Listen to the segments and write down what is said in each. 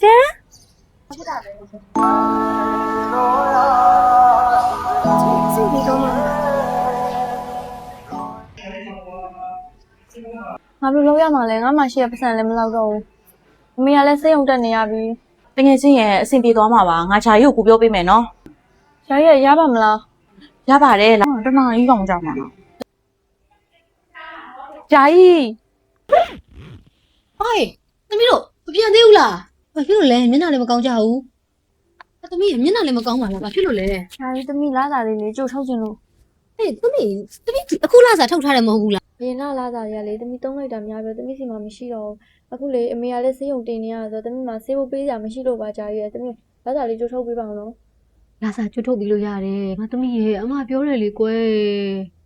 ရှင်စိတ်ကြီးတော့မှာငါဘယ်လိုလုပ်ရမှာလဲငါမှရှိရပတ်စံလည်းမလောက်တော့ဘူးအမေကလည်းစိတ်ုံတက်နေရပြီတကယ်ချင်းရဲ့အဆင်ပြေသွားမှာပါငါချာကြီးကိုကူပြောပေးမယ်နော်ရှားရပါမလားရပါတယ်လားတမန်ကြီးကောင်ကြောက်မှာနော်ဂျာကြီး ဟိုင်သမီးတို့မပြန်သေးဘူးလားဘာဖြစ်လို့လဲမျက်နှာလည်းမကောင်းကြဘူးသမီးမျက်နှာလည်းမကောင်းပါလားဘာဖြစ်လို့လဲရှားသမီးလာစားလေးကြိုထုတ်ချင်လို့ဟေးသမီးအခုလာစားထုတ်ထားတယ်မဟုတ်ဘူးလားဘယ်နာလာစားရလေသမီးသုံးလိုက်တာများပြောသမီးစီမှာမရှိတော့အခုလေအမေကလည်းဆေးရုံတင်နေရဆိုတော့သမီးမှာဆေးဖို့ပေးစရာမရှိလို့ပါကြာကြီးရသမီးလာစားလေးကြိုထုတ်ပေးပါအောင်နော်လာစားကျွတ်ထုတ်ပြီးလို့ရတယ်ငါသမီးရဲ့အမပြောတယ်လေကွယ်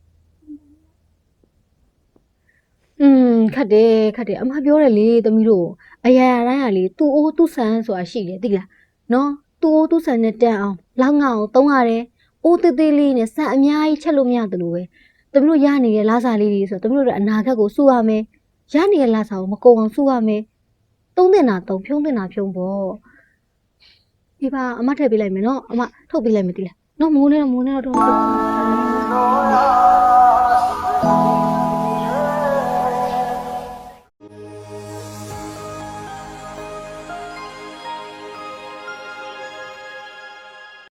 ခတ်တယ်အမပြောတယ်လေသမီးတို့အရာတိုင်းကလေသူ့အိုးသူ့ဆန်ဆိုတာရှိတယ်သိလားနော်သူ့အိုးသူ့ဆန်နဲ့တန်အောင်လောက်ငါအောင်သုံးရတယ်အိုးသေးသေးလေးနဲ့ဆန်အများကြီးချက်လို့မရတယ်လို့ပဲသမီးတို့ရနေတဲ့လာစားလေးတွေဆိုတော့သမီးတို့အနာဂတ်ကိုစုရမယ်ရနေတဲ့လာစားကိုမကုန်အောင်စုရမယ်သုံးတင်တာသုံးဖြုံးတင်တာဖြုံးပေါ့ဒီပါအမထည့်ပေးလိုက်မယ်နော်အမထုတ်ပေးလိုက်မယ်သိလားနော်မိုးနေတော့ထုတ်